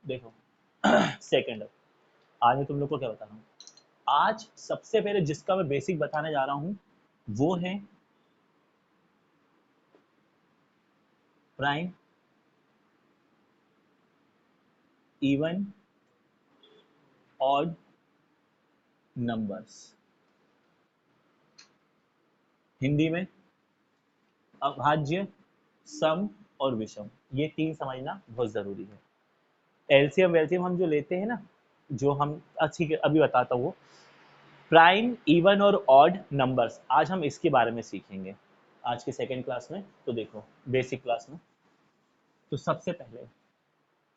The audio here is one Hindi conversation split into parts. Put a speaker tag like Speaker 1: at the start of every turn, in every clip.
Speaker 1: देखो सेकंड, आज मैं तुम लोग को क्या बता रहा हूँ। आज सबसे पहले जिसका मैं बेसिक बताने जा रहा हूँ वो है prime, even, odd numbers, Hindi में अभाज्य, सम और विषम। ये तीन समझना बहुत जरूरी है। एलसीएम वेलसीएम हम जो लेते हैं ना, जो हम अच्छी अभी बताता हूँ, प्राइम, इवन और ऑड नंबर्स, आज हम इसके बारे में सीखेंगे आज के सेकंड क्लास में। तो देखो बेसिक क्लास में, तो सबसे पहले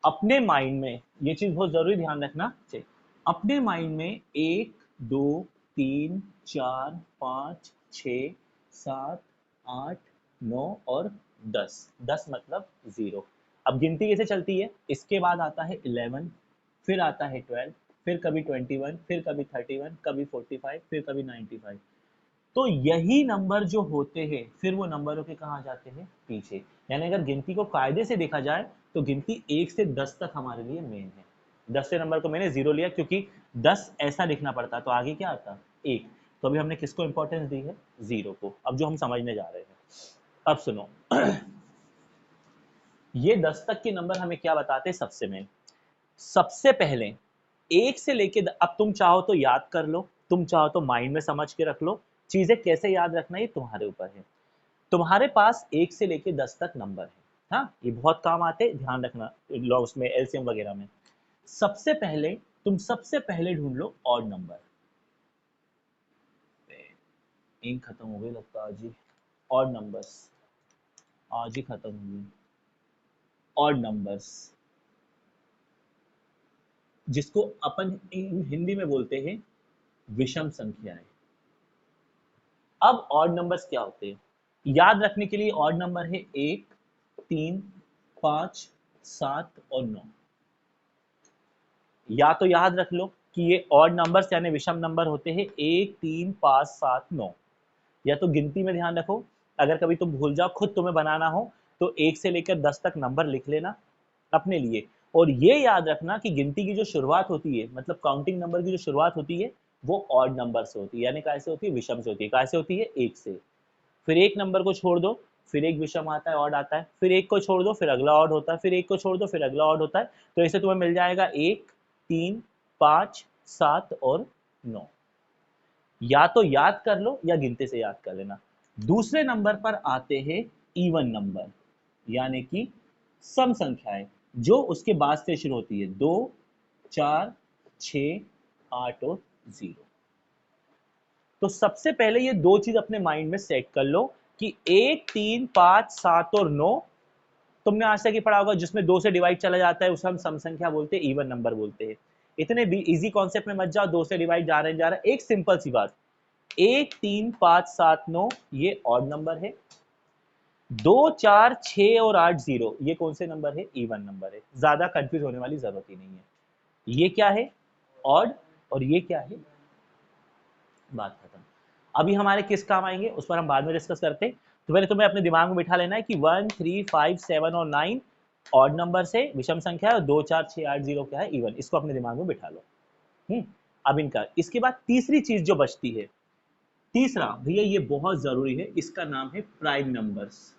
Speaker 1: अपने माइंड में ये चीज बहुत जरूरी ध्यान रखना चाहिए। अपने माइंड में 1 2 3 4 5 6 7 8 9 और 10, 10 मतलब 0। अब गिनती कैसे चलती है, इसके बाद आता है 11, फिर आता है 12, फिर कभी 21, फिर कभी 31, कभी 45, फिर कभी 95। तो यही नंबर जो होते हैं फिर वो नंबरों के कहाँ जाते हैं, पीछे। यानी अगर गिनती को कायदे से देखा जाए तो गिनती 1 से 10 तक हमारे लिए मेन है। 10 से नंबर को मैंने 0 लिया क्योंकि 10 ऐसा लिखना पड़ता, तो आगे क्या आता 1। तो अभी हमने किसको इंपॉर्टेंस दी है, 0 को। अब जो हम समझने जा रहे हैं, अब सुनो ये 10 तक के नंबर हमें क्या बताते हैं। सबसे पहले 1 से लेके अब तुम चाहो तो याद कर लो, तुम चाहो तो माइंड में समझ के रख लो। चीजें कैसे याद रखना ये तुम्हारे ऊपर है। तुम्हारे पास 1 से लेके 10 तक नंबर है, हाँ ये बहुत काम आते हैं, ध्यान रखना लॉग्स में, एलसीएम वगैरह में। सबसे पहले ढूंढ लो ऑड नंबर। इंक खत्म हो गई लगता है आज ही। ऑड नंबर्स आज ही खत्म हो गई। ऑड नंबर्स जिसको अपन हिंदी में बोलते हैं विषम संख्याएं। अब ऑड नंबर्स क्या होते हैं, याद रखने के लिए ऑड नंबर है 1 3 5 7 और 9। या तो याद रख लो कि ये ऑड नंबर्स यानी विषम नंबर होते हैं 1 3 5 7 9। या तो गिनती में ध्यान रखो, अगर कभी तुम भूल जाओ, खुद तुम्हें बनाना हो तो 1 से लेकर 10 तक नंबर लिख लेना अपने लिए। और ये याद रखना कि गिनती की जो शुरुआत होती है, मतलब काउंटिंग नंबर की जो शुरुआत होती है वो ऑड नंबर से होती है। यानी कैसे होती है, विषम से होती है। कैसे होती है, 1 से। फिर एक नंबर को छोड़ दो, फिर एक विषम आता है, ऑड आता है, फिर एक को छोड़ दो, फिर अगला ऑड होता है, फिर एक को छोड़ दो, फिर अगला ऑड होता है। तो ऐसे तुम्हें मिल जाएगा 1 3 5 7 और 9। या तो याद कर लो या गिनते से याद कर लेना। दूसरे नंबर पर आते हैं इवन नंबर, यानी कि सम संख्याएं जो उसके बाद से शुरू होती है, 2 4 6 8 और 0। तो सबसे पहले ये दो चीज अपने माइंड में सेट कर लो कि 1 3 5 7 और 9 तुमने आज तक ही पढ़ा होगा, जिसमें 2 से डिवाइड चला जाता है उसे हम सम संख्या बोलते हैं, इवन नंबर बोलते हैं। इतने भी इजी कॉन्सेप्ट में मत जाओ, 2 से डिवाइड जा रहे हैं। एक सिंपल सी बात, 1 3 5 7 9 ये ऑड नंबर है, 2 4 6 और 8 0 ये कौन से नंबर है, इवन नंबर है। ज्यादा कंफ्यूज होने वाली जरूरत ही नहीं है। ये क्या है, ऑड, और ये क्या है, बात खत्म। अभी हमारे किस काम आएंगे उस पर हम बाद में डिस्कस करते हैं। तो पहले तुम्हें अपने दिमाग में बिठा लेना है कि 1 3 5 7 और 9 ऑड नंबर से विषम संख्या है, और 2 4 6 8 0 क्या है, इवन। इसको अपने दिमाग में बिठा लो। अब इनका, इसके बाद तीसरी चीज जो बचती है, तीसरा भैया ये बहुत जरूरी है, इसका नाम है प्राइम नंबर्स,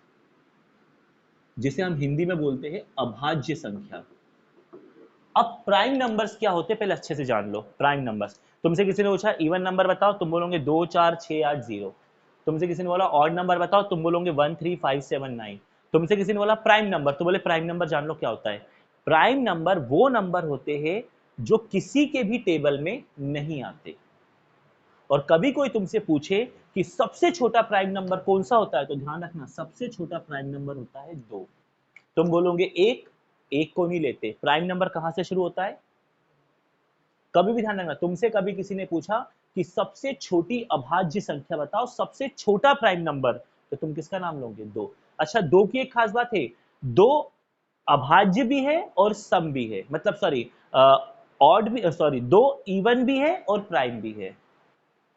Speaker 1: जिसे हम हिंदी में बोलते हैं अभाज्य संख्या। अब प्राइम नंबर्स क्या होते हैं पहले अच्छे से जान लो। प्राइम नंबर्स, तुमसे किसी ने पूछा इवन नंबर बताओ, तुम बोलोगे 2 4 6 8 0। तुमसे किसी ने बोला ऑड नंबर बताओ, तुम बोलोगे 1 3 5 7 9। तुमसे किसी ने बोला प्राइम नंबर, तो बोले प्राइम नंबर जान लो क्या होता है। प्राइम नंबर वो नंबर होते हैं जो किसी के भी टेबल में नहीं आते। और कभी कोई तुमसे पूछे कि सबसे छोटा प्राइम नंबर कौन सा होता है, तो ध्यान रखना सबसे छोटा प्राइम नंबर होता है 2। तुम बोलोगे 1, 1 को नहीं लेते। प्राइम नंबर कहां से शुरू होता है, कभी भी ध्यान रखना, तुमसे कभी किसी ने पूछा कि सबसे छोटी अभाज्य संख्या बताओ, सबसे छोटा प्राइम नंबर, तो तुम किसका नाम लोगे, 2। अच्छा, 2 की एक खास बात है, 2 अभाज्य भी है और सम भी है, मतलब सॉरी ऑड भी, सॉरी 2 इवन भी है और प्राइम भी है।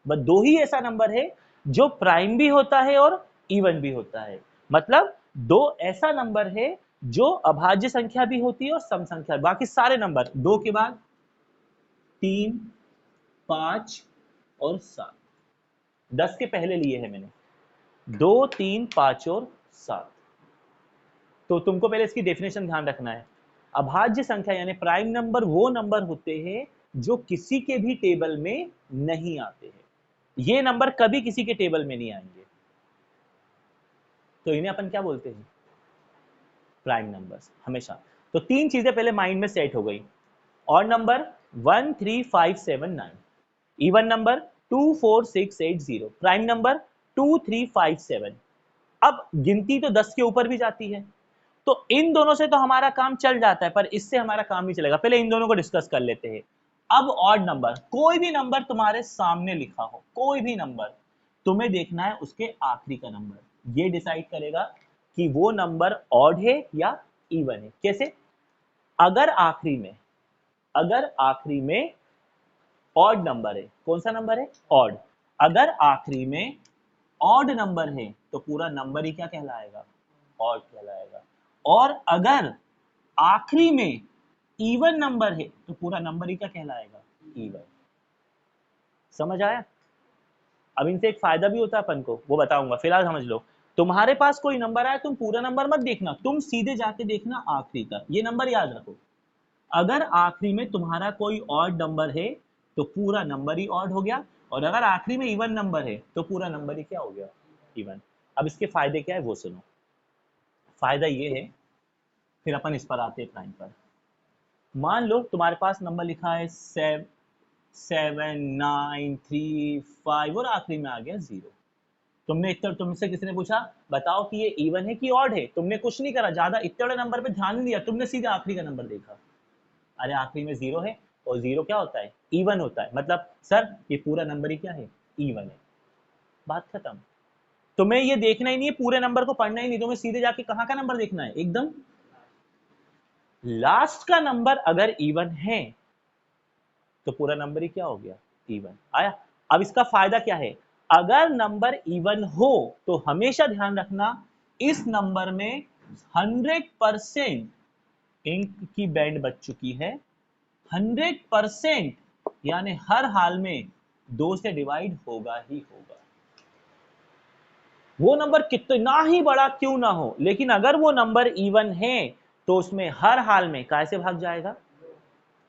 Speaker 1: बस 2 ही ऐसा नंबर है जो प्राइम भी होता है और इवन भी होता है। मतलब 2 ऐसा नंबर है जो अभाज्य संख्या भी होती है और सम संख्या, बाकी सारे नंबर 2 के बाद 3, 5 और 7, 10 के पहले लिए है मैंने, 2, 3, 5 और 7। तो तुमको पहले इसकी डेफिनेशन ध्यान रखना है। अभाज्य संख्या यानी प्राइम नंबर वो नंबर होते हैं जो किसी के भी टेबल में नहीं आते हैं। ये नंबर कभी किसी के टेबल में नहीं आएंगे, तो इन्हें अपन क्या बोलते हैं? प्राइम नंबर्स, हमेशा। तो तीन चीजें पहले माइंड में सेट हो गई। Odd number 1, 3, 5, 7, 9, even number 2, 4, 6, 8, 0, prime number 2, 3, 5, 7। अब गिनती तो 10 के ऊपर भी जाती है, तो इन दोनों से तो हमारा काम चल जाता है, पर इससे हमारा काम नहीं चलेगा। पहले इन दोनों को डिस्कस कर लेते हैं। अब ऑड नंबर, कोई भी नंबर तुम्हारे सामने लिखा हो, कोई भी नंबर, तुम्हें देखना है उसके आखिरी का नंबर। ये डिसाइड करेगा कि वो नंबर ऑड है या इवन है। कैसे? अगर आखिरी में ऑड नंबर है, कौन सा नंबर है? ऑड। अगर आखिरी में ऑड नंबर है तो पूरा नंबर ही क्या कहलाएगा? ऑड कहलाएगा। और अगर आखिरी में इवन नंबर है तो पूरा नंबर ही क्या कहलाएगा? इवन। समझ आया? अब इनसे एक फायदा भी होता है अपन को, वो बताऊंगा, फिलहाल समझ लो। तुम्हारे पास कोई नंबर आया, तुम पूरा नंबर मत देखना, तुम सीधे जाके देखना आखिरी का। ये नंबर याद रखो, अगर आखिरी में तुम्हारा कोई ऑड नंबर है तो पूरा नंबर ही ऑड हो गया, और अगर आखिरी में इवन नंबर है तो पूरा नंबर ही क्या हो गया? इवन। अब इसके फायदे क्या है वो सुनो। फायदा ये है, फिर अपन इस पर आते हैं प्राइम पर। मान लो तुम्हारे पास नंबर लिखा है 7, 9, 3, 5 और आखिरी में आ गया 0। तुमसे किसी ने पूछा बताओ कि ये इवन है कि ऑड है, तुमने कुछ नहीं करा, ज्यादा इतने बड़े नंबर पे ध्यान नहीं दिया, तुमने सीधे आखिरी का नंबर देखा। अरे आखिरी में 0 है, और 0 क्या होता है? इवन होता है, मतलब सर ये पूरा नंबर ही क्या है? इवन है। बात खत्म। तुम्हें ये देखना ही नहीं है, पूरे नंबर को पढ़ना ही नहीं, तुम्हें सीधे जाके कहाँ का नंबर देखना है? एकदम लास्ट का नंबर अगर इवन है तो पूरा नंबर ही क्या हो गया? इवन। आया? अब इसका फायदा क्या है? अगर नंबर इवन हो तो हमेशा ध्यान रखना, इस नंबर में 100% इंक की बैंड बच चुकी है। 100%, यानी हर हाल में 2 से डिवाइड होगा ही होगा। वो नंबर कितना ही बड़ा क्यों ना हो, लेकिन अगर वो नंबर इवन है तो उसमें हर हाल में कैसे भाग जाएगा?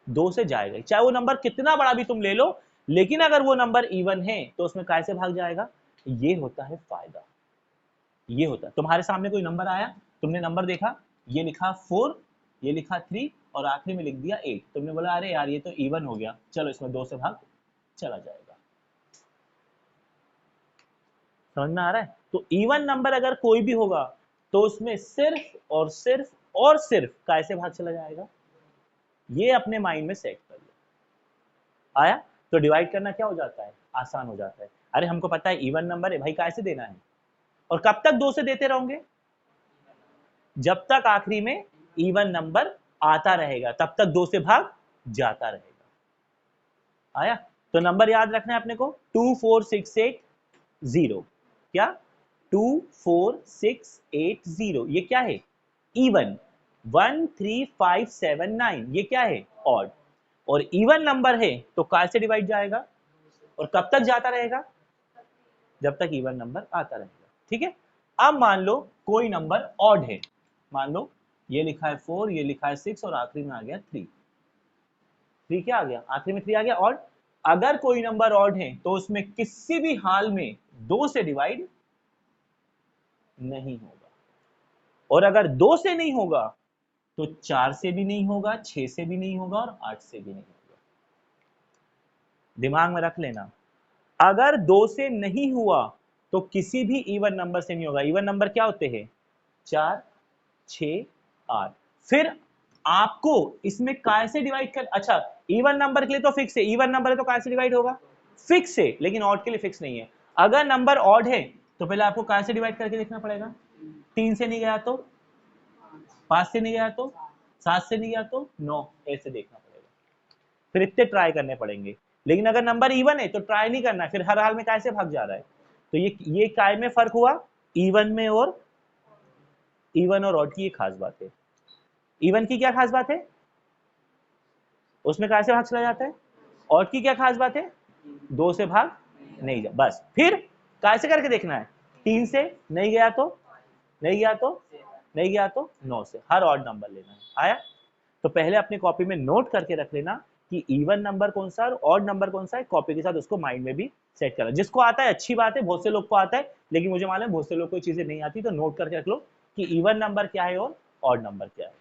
Speaker 1: 2 से जाएगा, चाहे वो नंबर कितना बड़ा भी तुम ले लो, लेकिन अगर वो नंबर इवन है तो उसमें कैसे भाग जाएगा? ये होता है फायदा। ये होता है, तुम्हारे सामने कोई नंबर आया, तुमने नंबर देखा, ये लिखा 4, ये लिखा 3 और आखिरी में लिख दिया 8, तुमने बोला अरे यार ये तो इवन हो गया, चलो इसमें 2 से भाग चला जाएगा। समझ में आ रहा है? तो इवन नंबर अगर कोई भी होगा तो उसमें सिर्फ कैसे भाग चला जाएगा? ये अपने माइंड में सेट कर लो। आया? तो डिवाइड करना क्या हो जाता है? आसान हो जाता है। अरे हमको पता है इवन नंबर है भाई, कैसे देना है? और कब तक 2 से देते रहोगे? जब तक आखिरी में इवन नंबर आता रहेगा तब तक 2 से भाग जाता रहेगा। आया? तो नंबर याद रखना है अपने को, 2, 4, 6, 8, 0। क्या? 2, 4, 6, 8, 0, ये क्या है? इवन। 1, 3, 5, 7, 9, ये क्या है? ऑड। और इवन नंबर है तो कैसे डिवाइड जाएगा और कब तक जाता रहेगा? जब तक इवन नंबर आता रहेगा। ठीक है? अब मान लो कोई नंबर ऑड है, मान लो ये लिखा है 4, ये लिखा है 6 और आखिरी में आ गया 3। 3 क्या आ गया? आखिरी में 3 आ गया, ऑड। अगर कोई नंबर ऑड है तो उसमें किसी भी हाल में 2 से डिवाइड नहीं होगा, और अगर 2 से नहीं होगा तो 4 से भी नहीं होगा, 6 से भी नहीं होगा और 8 से भी नहीं होगा। दिमाग में रख लेना, अगर 2 से नहीं हुआ तो किसी भी इवन नंबर से नहीं होगा। इवन नंबर क्या होते हैं? 4, 6, 8। फिर आपको इसमें कैसे डिवाइड कर, अच्छा इवन नंबर के लिए तो फिक्स है, इवन नंबर है तो कैसे डिवाइड होगा? फिक्स है, लेकिन ऑड के लिए फिक्स नहीं है। अगर नंबर ऑड है तो पहले आपको कैसे डिवाइड करके देखना पड़ेगा? 3 से नहीं गया तो, 5 से नहीं गया तो, 7 से नहीं गया तो 9, ऐसे देखना पड़ेगा। फिर इतने ट्राई करने पड़ेंगे। लेकिन अगर नंबर इवन है तो ट्राई नहीं करना है, फिर हर हाल में कैसे भाग जा रहा है? तो ये काय में फर्क हुआ? इवन में और ऑड की ये खास बात है। इवन की क्या खास बात है, उसमें कैसे भाग चला जाता है, ऑड की क्या खास बात है, 2 से भाग नहीं जा, बस फिर कैसे करके देखना है, 3 से नहीं गया तो नहीं गया तो नहीं गया तो 9 से, हर ऑड नंबर लेना है। आया, तो पहले अपनी कॉपी में नोट करके रख लेना कि इवन नंबर कौन सा और ऑड नंबर कौन सा है, कॉपी के साथ उसको माइंड में भी सेट करना। जिसको आता है अच्छी बात है, बहुत से लोग को आता है, लेकिन मुझे मालूम है बहुत से लोग को चीजें नहीं आती, तो नोट करके रख लो कि इवन नंबर क्या है और ऑड नंबर क्या है।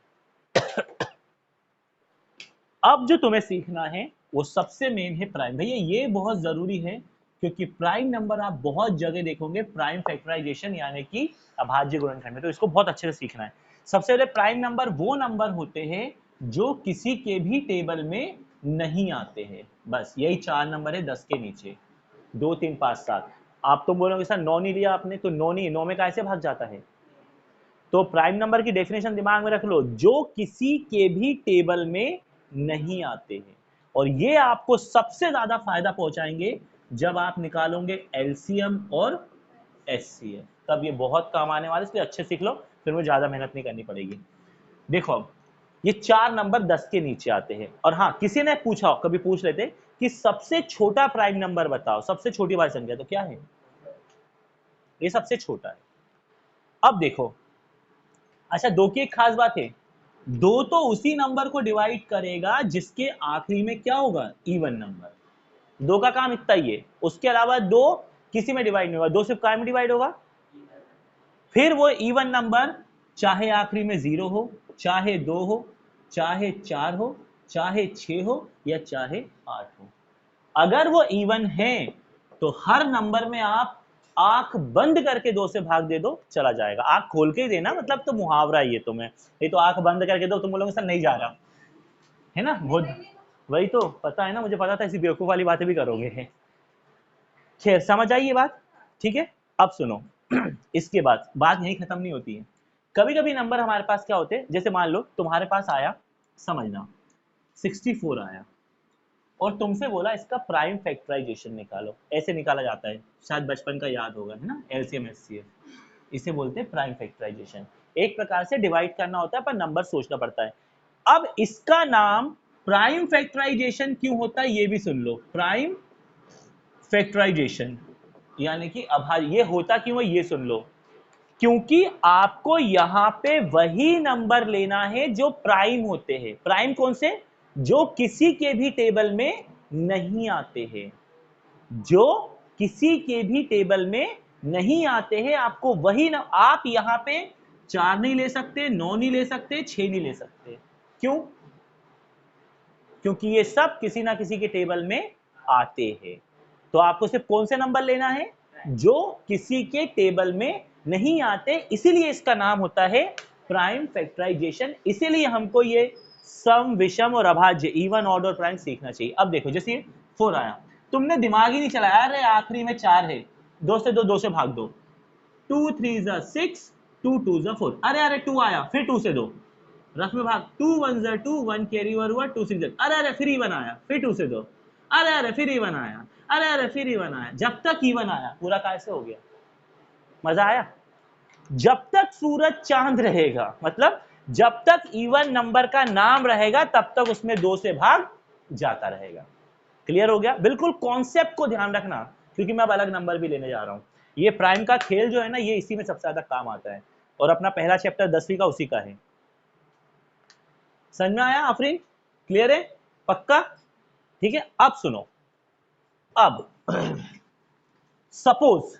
Speaker 1: अब जो तुम्हें सीखना है वो सबसे मेन है प्राइम। भैया ये बहुत जरूरी है, क्योंकि प्राइम नंबर आप बहुत जगह देखोगे प्राइम फैक्टराइजेशन यानी कि अभाज्य गुणनखंड में, तो इसको बहुत अच्छे से सीखना है। सबसे पहले प्राइम नंबर वो नंबर होते हैं जो किसी के भी टेबल में नहीं आते हैं, बस यही 4 नंबर है 10 के नीचे, 2 3 5 7। आप तो बोलोगे सर 9 नहीं लिया आपने, तो 9 नहीं, 9 में कैसे भाग जाता है, तो प्राइम नंबर की डेफिनेशन दिमाग में रख लो, जो किसी के भी टेबल में नहीं आते हैं। और ये आपको सबसे ज्यादा फायदा पहुंचाएंगे जब आप निकालोगे एलसीएम और एचसीएफ, तब ये बहुत काम आने वाले, इसलिए अच्छे सीख लो, फिर मुझे ज्यादा मेहनत नहीं करनी पड़ेगी। देखो अब ये 4 नंबर 10 के नीचे आते हैं, और हाँ किसी ने पूछा, कभी पूछ लेते कि सबसे छोटा प्राइम नंबर बताओ, सबसे छोटी भाज्य संख्या, तो क्या है, ये सबसे छोटा है। अब देखो, अच्छा 2 की एक खास बात है, 2 तो उसी नंबर को डिवाइड करेगा जिसके आखिरी में क्या होगा, इवन नंबर, 2 का काम इतना ही है, उसके अलावा 2 किसी में डिवाइड नहीं होगा, 2 सिर्फ काय में डिवाइड होगा, फिर वो इवन नंबर चाहे आखिरी में 0 हो, चाहे 2 हो, चाहे 4 हो, चाहे 6 हो, या चाहे 8 हो, अगर वो इवन है तो हर नंबर में आप आंख बंद करके 2 से भाग दे दो, चला जाएगा। आंख खोल के ही देना, मतलब तो मुहावरा ही है तुम्हें, ये तो आंख बंद करके दो, तुम बोलोगे सर नहीं जा रहा है ना, बहुत वही तो पता है ना, मुझे पता था ऐसी बेवकूफ वाली बातें भी करोगे। खैर समझ आई ये बात, ठीक है। अब सुनो, इसके बाद बात यही खत्म नहीं होती है, कभी कभी नंबर हमारे पास क्या होते हैं, जैसे मान लो तुम्हारे पास आया, समझना 64 आया, और तुमसे बोला इसका प्राइम फैक्टराइजेशन निकालो, ऐसे निकाला जाता है, शायद बचपन का याद होगा, है ना, एलसीएम एचसीएफ, इसे बोलते हैं प्राइम फैक्टराइजेशन। एक प्रकार से डिवाइड करना होता है पर नंबर सोचना पड़ता है। अब इसका नाम प्राइम फैक्टराइजेशन क्यों होता है ये भी सुन लो, प्राइम फैक्टराइजेशन यानी कि अभाज्य, ये होता क्यों है ये सुन लो, क्योंकि आपको यहां पे वही नंबर लेना है जो प्राइम होते हैं। प्राइम कौन से, जो किसी के भी टेबल में नहीं आते हैं, जो किसी के भी टेबल में नहीं आते हैं, आपको वही न, आप यहां पे 4 नहीं ले सकते, 9 नहीं ले सकते, 6 नहीं ले सकते, क्यों, क्योंकि ये सब किसी ना किसी के टेबल में आते हैं। तो आपको सिर्फ कौन से नंबर लेना है, जो किसी के टेबल में नहीं आते, इसीलिए इसका नाम होता है प्राइम फैक्टराइजेशन। इसीलिए हमको ये सम, विषम और अभाज्य, इवन, ऑड और प्राइम सीखना चाहिए। अब देखो जैसे 4 आया, तुमने दिमाग ही नहीं चलाया, अरे आखिरी में 4 है, 2 से 2, 2 से भाग दो, 2 3 जा 6, 2 2 जा 4, अरे अरे 2 आया, फिर 2 से 2, रफ में भाग, 2 1 जा 2, 1 कैरी ओवर हुआ, 2 6 जा, अरे अरे फिर इवन आया, फिर 2 से 2, अरे अरे फिर इवन आया, अरे अरे फिर इवन आया, जब तक इवन आया पूरा कैसे हो गया, मजा आया। जब तक सूरज चांद रहेगा, मतलब जब तक इवन नंबर का नाम रहेगा तब तक उसमें 2 से भाग जाता रहेगा। क्लियर हो गया, बिल्कुल कॉन्सेप्ट को ध्यान रखना, क्योंकि मैं अब अलग नंबर भी लेने जा रहा हूं। ये प्राइम का खेल जो है ना, ये इसी में सबसे ज्यादा काम आता है, और अपना पहला चैप्टर 10वीं का उसी का है। समझ में आया आफरीन, क्लियर है, पक्का, ठीक है। अब सुनो, अब सपोज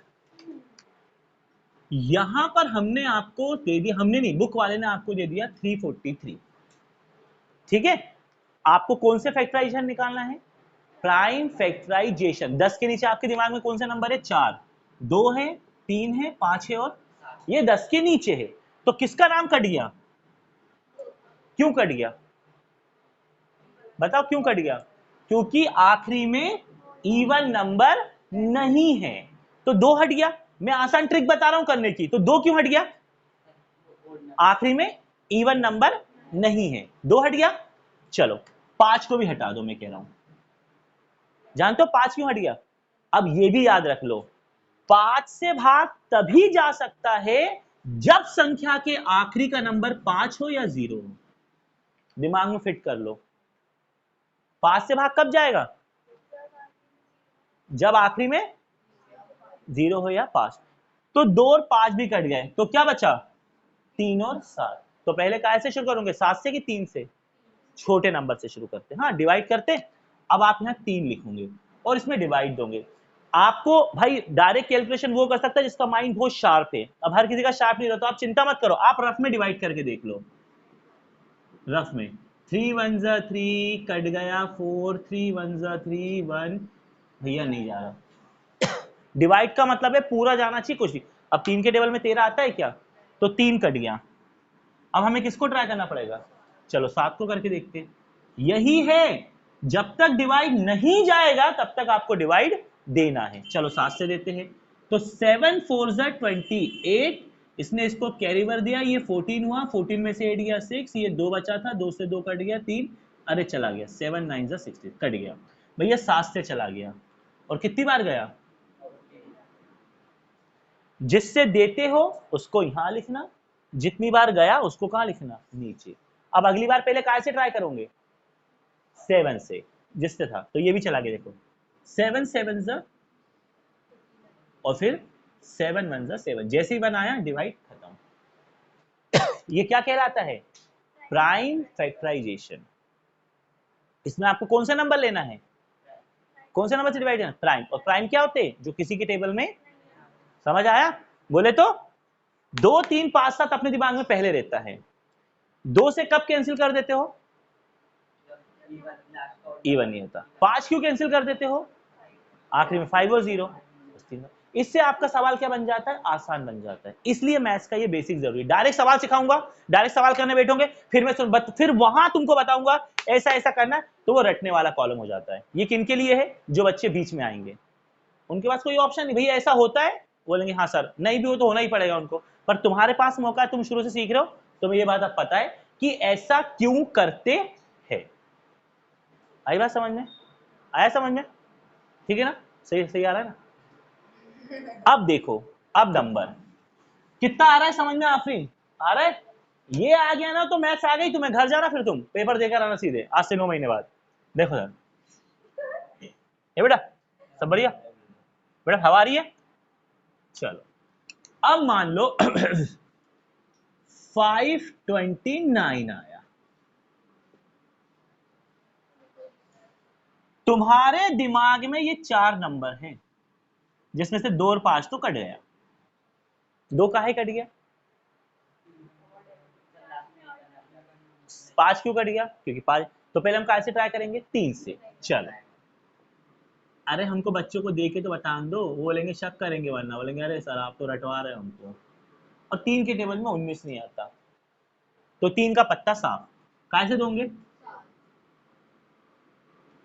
Speaker 1: यहां पर हमने आपको दे दिया, हमने नहीं, बुक वाले ने आपको दे दिया 343, ठीक है। आपको कौन से फैक्टराइजेशन निकालना है, प्राइम फैक्टराइजेशन। 10 के नीचे आपके दिमाग में कौन सा नंबर है, 4, 2 है, 3 है, 5 है, और ये 10 के नीचे है, तो किसका नाम कट गया, क्यों कट गया, बताओ क्यों कट गया, क्योंकि आखिरी में इवन नंबर नहीं है, तो 2 हट गया। मैं आसान ट्रिक बता रहा हूं करने की, तो 2 क्यों हट गया, आखिरी में इवन नंबर नहीं है, 2 हट गया। चलो 5 को भी हटा दो, मैं कह रहा हूं, जानते हो 5 क्यों हट गया, अब ये भी याद रख लो, 5 से भाग तभी जा सकता है जब संख्या के आखिरी का नंबर 5 हो या 0 हो, दिमाग में फिट कर लो। 5 से भाग कब जाएगा? जब आखिरी में 0 हो या 5। तो 2 और 5 भी कट गए, तो क्या बचा? 3 और 7। तो पहले काय से शुरू करोगे, 7 से कि 3 से? छोटे नंबर से शुरू करते हैं, हाँ डिवाइड करते हैं। अब आप यहाँ 3 लिखोगे और इसमें डिवाइड दोगे। आपको भाई डायरेक्ट कैलकुलेशन वो कर सकता है जिसका माइंड बहुत शार्प है, अब हर किसी का शार्प नहीं रहता, तो आप चिंता मत करो, आप रफ में डिवाइड करके देख लो। रफ में 3 1 जा 3 कट गया 4, 3 1 जा 3 1, भैया नहीं जा रहा। डिवाइड का मतलब है पूरा जाना चाहिए, कुछ भी। अब 3 के टेबल में 13 आता है क्या? तो 3 कट गया। अब हमें किसको ट्राई करना पड़ेगा? चलो 7 को करके देखते हैं। यही है, जब तक डिवाइड नहीं जाएगा तब तक आपको डिवाइड देना है। चलो 7 से देते हैं। तो 7 4 जा 28, इसने इसको कैरी कर दिया, ये 14 हुआ, 14 में से 8 गया 6, ये 2 बचा था, 2 से 2 कट गया 3, अरे चला गया 7 9 जा 16 कट गया। भैया 7 से चला गया और कितनी बार गया? जिससे देते हो उसको यहां लिखना, जितनी बार गया उसको कहां लिखना? नीचे। अब अगली बार पहले काय से ट्राई करोगे? 7 से, जिससे था, तो ये भी चला गया। देखो 7 7 जा और फिर 7 1 जा 7, जैसे ही बनाया डिवाइड खत्म। ये क्या कहलाता है? Prime factorisation. इसमें आपको कौन सा नंबर लेना है? कौन से नंबर से डिवाइड करना? प्राइम। और प्राइम क्या होते हैं? जो किसी के टेबल में, समझ आया? बोले तो 2 3 5 7 अपने दिमाग में पहले रहता है। 2 से कब कैंसिल कर देते हो? इवन नहीं होता। 5 क्यों कैंसिल कर देते हो? आखिरी में 5 और 0। इससे आपका सवाल क्या बन जाता है? आसान बन जाता है। इसलिए मैथ्स का ये बेसिक जरूरी है। डायरेक्ट सवाल सिखाऊंगा, डायरेक्ट सवाल करने बैठोगे, फिर मैं फिर वहां तुमको बताऊंगा ऐसा ऐसा करना, तो वो रटने वाला कॉलम हो जाता है। ये किन के लिए है? जो बच्चे बीच में आएंगे, उनके पास कोई ऑप्शन नहीं, भैया ऐसा होता है, बोलेंगे हाँ सर, नहीं भी हो तो होना ही पड़ेगा उनको। पर तुम्हारे पास मौका है, तुम शुरू से सीख रहे हो, तुम्हें ये बात अब पता है कि ऐसा क्यों करते हैं। आई बात समझ में? आया समझ में? ठीक है ना? सही सही आ रहा है ना? अब देखो, अब नंबर कितना आ रहा है समझ में? आफरीन आ रहा है? ये आ गया ना तो मैथ्स आ गई, तुम्हें घर जाना, फिर तुम पेपर देकर आना सीधे आज से 9 महीने बाद। देखो सर, ये बेटा सब बढ़िया? बेटा हवा आ रही है? चलो अब मान लो 529 आया। तुम्हारे दिमाग में ये 4 नंबर हैं, जिसमें से 2 और 5 तो कट गया। 2 काहे कट गया? 5 क्यों कट गया? क्योंकि 5, तो पहले हम कैसे ट्राई करेंगे? 3 से। चलो, अरे हमको बच्चों को देके तो बता दो, वो बोलेंगे शक करेंगे, वरना बोलेंगे अरे सर आप तो रटवा रहे हो हमको। और 3 के टेबल में 19 नहीं आता, तो 3 का पत्ता साफ कैसे दोगे?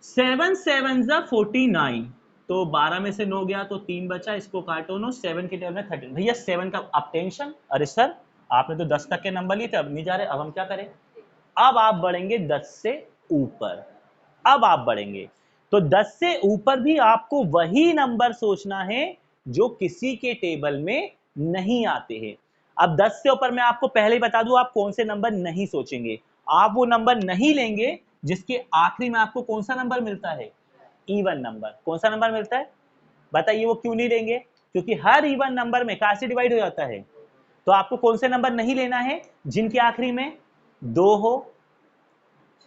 Speaker 1: 7 7 जा 49, तो 12 में से 9 गया तो 3 बचा, इसको काटो नो, 7 के टेबल में 13। भैया 7 का अब टेंशन, अरे सर आपने तो 10 तक के नंबर लिए थे, अब नहीं जा रहे, अब हम क्या करें? अब आप बढ़ेंगे 10 से ऊपर। अब आप बढ़ेंगे तो 10 से ऊपर भी आपको वही नंबर सोचना है जो किसी के टेबल में नहीं आते हैं। अब 10 से ऊपर मैं आपको पहले ही बता दूं आप कौन से नंबर नहीं सोचेंगे। आप वो नंबर नहीं लेंगे जिसके आखिरी में आपको कौन सा नंबर मिलता है? Even number. कौन सा नंबर मिलता है? बताइए वो क्यों नहीं लेंगे? क्योंकि हर इवन नंबर में कैसे डिवाइड हो जाता है। तो आपको कौन से नंबर नहीं लेना है? जिनके आखिरी में 2 हो,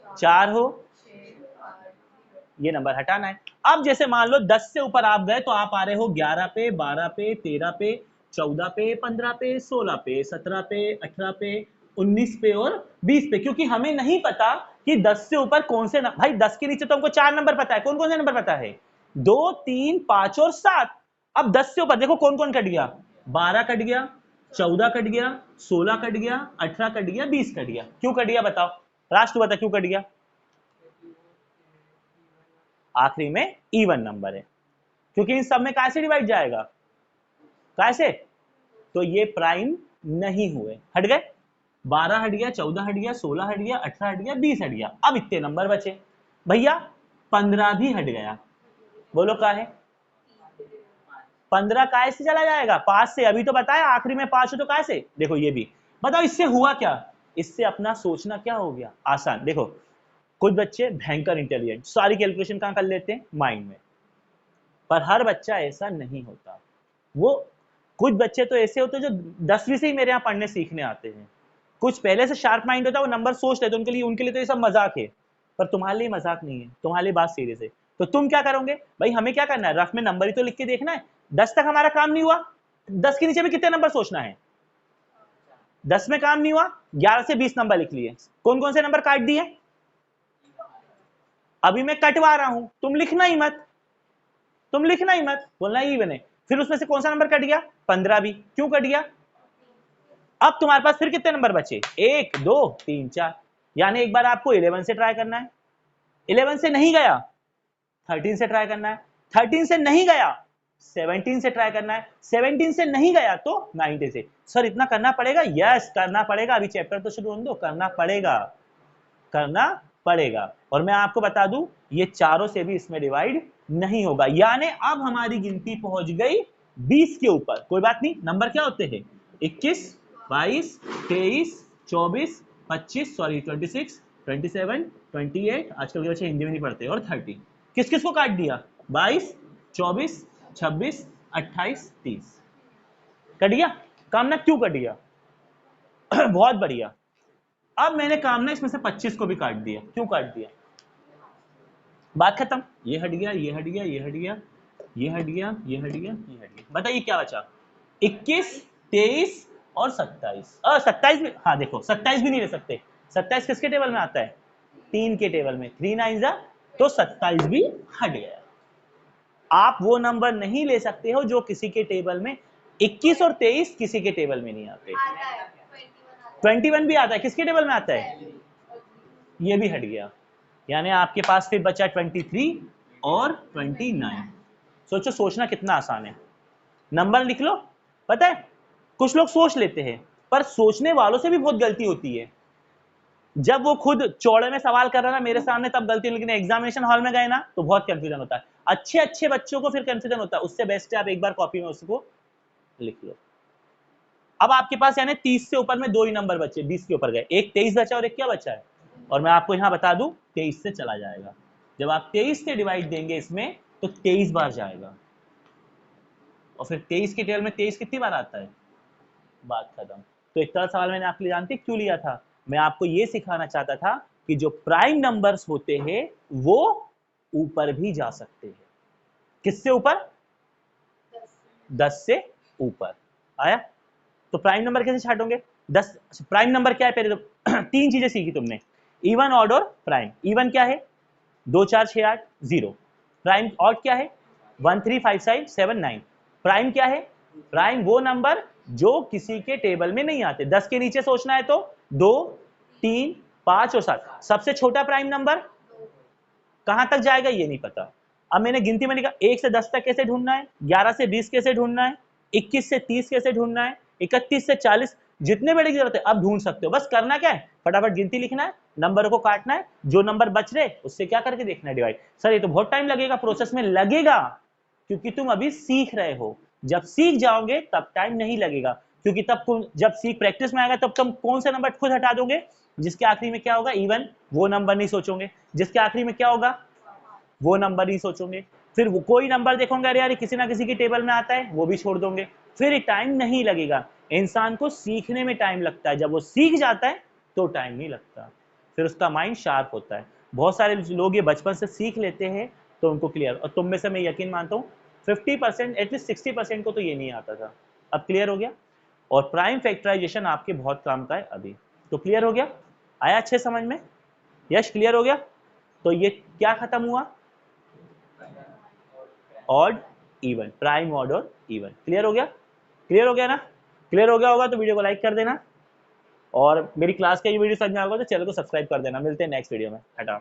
Speaker 1: 4 हो, ये नंबर हटाना है। अब जैसे मान लो 10 से ऊपर आप गए तो आप आ रहे हो 11 पे, 12 पे, 13 पे, 14 पे, 15 पे, 16 पे, 17 पे, 18 पे, 19 पे और 20 पे, क्योंकि हमें नहीं पता कि 10 से ऊपर कौन से भाई 10 के नीचे तो हमको 4 नंबर पता है। कौन कौन से नंबर पता है? 2 3 5 और 7। अब 10 से ऊपर देखो कौन कौन कट गया। 12 कट गया, 14 कट गया, 16 कट गया, 18 कट गया, 20 कट गया। क्यों कट गया बताओ? राष्ट्र बता क्यों कट गया? आखिरी में इवन नंबर है, क्योंकि इन सब में कैसे डिवाइड जाएगा? कैसे? तो ये प्राइम नहीं हुए, हट गए। 12 हट गया, 14 हट गया, 16 हट गया, 18 हट गया, 20 हट गया। अब इतने नंबर बचे भैया, 15 भी हट गया। बोलो का है? 15 काय से चला जाएगा? 5 से। अभी तो बताया आखिरी में 5 हो तो कैसे? देखो ये भी बताओ, इससे हुआ क्या? इससे अपना सोचना क्या हो गया, आसान। देखो कुछ बच्चे भयंकर इंटेलिजेंट, सारी कैलकुलेशन कहाँ कर लेते हैं, माइंड में, पर हर बच्चा ऐसा नहीं होता। वो कुछ बच्चे तो ऐसे होते हैं जो 10वीं से ही मेरे यहाँ पढ़ने सीखने आते हैं, कुछ पहले से शार्प माइंड होता है, वो नंबर सोच लेते हैं, उनके लिए तो ये सब मजाक है, पर तुम्हारे लिए मजाक नहीं है, तुम्हारे लिए बात सीरियस है। तो तुम क्या करोगे भाई, हमें क्या करना है, रफ में नंबर ही तो लिख के देखना है। 10 तक हमारा काम नहीं हुआ, 10 के नीचे भी कितने नंबर सोचना है, 10 में काम नहीं हुआ, 11 से 20 नंबर लिख लिए। कौन कौन से नंबर काट दिए, अभी मैं कटवा रहा हूं, तुम लिखना ही मत, तुम लिखना ही मत, बोलना ही बने। फिर उसमें से कौन सा नंबर कट गया, 15 भी, क्यों कट गया। अब तुम्हारे पास फिर कितने नंबर बचे, 1 2 3 4, यानी एक बार आपको 11 से ट्राई करना है, 11 से नहीं गया 13 से ट्राई करना है, 13 से नहीं गया 17 से ट्राई करना है, 17 से नहीं गया तो 19 से। सर इतना करना पड़ेगा, यस करना पड़ेगा, अभी चैप्टर तो शुरू होने दो, करना पड़ेगा, करना पड़ेगा। और मैं आपको बता दूं ये चारों से भी इसमें डिवाइड नहीं होगा, यानी अब हमारी गिनती पहुंच गई 20 के ऊपर। कोई बात नहीं, नंबर क्या होते हैं, 21 22 23 24 25 सॉरी 26 27 28, आजकल के बच्चे हिंदी में नहीं पढ़ते, और 30। किस किस को काट दिया, 22 24 26 28 30, कट गया काम ना, क्यों कट गया बहुत बढ़िया। अब मैंने काम ना इसमें से 25 को भी काट दिया, क्यों काट दिया, बात खत्म, ये हट गया, ये हट गया, ये हट गया, ये हट गया, ये हट गया, ये हट गया, बताइए क्या बचा, 21 23 और 27। 27 भी, हाँ देखो 27 भी नहीं ले सकते, 27 किसके टेबल में आता है, 3 के टेबल में, 3 9 जा, तो 27 भी हट गया। आप वो नंबर नहीं ले सकते हो जो किसी के टेबल में, 21 और 23 किसी के टेबल में नहीं आते, 21 भी आता है, किसके टेबल में आता है, ये भी हट गया, यानी आपके पास फिर बचा 23 और 29। सोचो सोचना कितना आसान है, नंबर लिख लो। पता है कुछ लोग सोच लेते हैं, पर सोचने वालों से भी बहुत गलती होती है, जब वो खुद चौड़े में सवाल कर रहा ना मेरे सामने तब गलती, लेकिन एग्जामिनेशन हॉल में गए ना तो बहुत कंफ्यूजन होता है, अच्छे अच्छे बच्चों को फिर कंफ्यूजन होता है, उससे बेस्ट है आप एक बार कॉपी में उसको लिख लो। अब आपके पास यानी 30 से ऊपर में 2 ही नंबर बचे, 20 के ऊपर गए, एक 23 बचा और एक क्या बचा है, और मैं आपको यहां बता दूं 23 से चला जाएगा, जब आप 23 से डिवाइड देंगे इसमें तो 23 बार जाएगा, और फिर 23 के टेबल में 23 कितनी बार आता है, बात खत्म। तो एक तरह सवाल मैंने आपके लिए जानते क्यों लिया था, मैं आपको ये सिखाना चाहता था कि जो प्राइम नंबर्स होते हैं वो ऊपर भी जा सकते हैं, किससे ऊपर, 10 से ऊपर। आया, तो प्राइम नंबर कैसे छाटोगे, 10 प्राइम नंबर क्या है, पहले तो तीन चीजें सीखी तुमने, इवन ऑड और प्राइम। इवन क्या है, 2 4 6 8 0, प्राइम ऑड क्या है, 1 3 5 6 7 9, प्राइम क्या है, प्राइम वो नंबर जो किसी के टेबल में नहीं आते, 10 के नीचे सोचना है तो 2 3 5 और 7, सबसे छोटा प्राइम नंबर कहां तक जाएगा ये नहीं पता। अब मैंने गिनती में लिखा 1 से 10 तक कैसे ढूंढना है, 11 से 20 कैसे ढूंढना है, 21 से 30 कैसे ढूंढना है, 31 से 40, जितने बड़े की जरूरत है अब ढूंढ सकते हो, बस करना क्या है, फटाफट गिनती लिखना है, नंबर को काटना है, जो नंबर बच रहे उससे क्या करके देखना है, डिवाइड। सर ये तो बहुत टाइम लगेगा, प्रोसेस में लगेगा, क्योंकि तुम अभी सीख रहे हो, जब सीख जाओगे तब टाइम नहीं लगेगा, क्योंकि तब जब सीख प्रैक्टिस में आएगा तब तुम कौन से नंबर खुद हटा दोगे, जिसके आखिरी में क्या होगा, इवन, वो नंबर नहीं सोचोगे, जिसके आखिरी में क्या होगा, वो नंबर ही सोचोगे, फिर वो कोई नंबर देखोगे अरे यार किसी ना किसी की टेबल में आता है वो भी छोड़ दोगे, फिर टाइम नहीं लगेगा। इंसान को सीखने में टाइम लगता है, जब वो सीख जाता है तो टाइम नहीं लगता, फिर उसका माइंड शार्प होता है। बहुत सारे लोग ये बचपन से सीख लेते हैं तो उनको क्लियर, और तुम में से मैं यकीन मानता हूँ 50% एटलीस्ट 60% को तो ये नहीं आता था, अब क्लियर हो गया। और प्राइम फैक्टराइजेशन आपके बहुत काम का है अभी, तो क्लियर हो गया, आया अच्छे समझ में, यश क्लियर हो गया। तो ये क्या खत्म हुआ, ऑड इवन, प्राइम ऑड और इवन, क्लियर हो गया, क्लियर हो गया ना, क्लियर हो गया होगा तो वीडियो को लाइक कर देना, और मेरी क्लास का ये वीडियो समझ में आएगा तो चैनल को सब्सक्राइब कर देना। मिलते हैं नेक्स्ट वीडियो में, टाटा।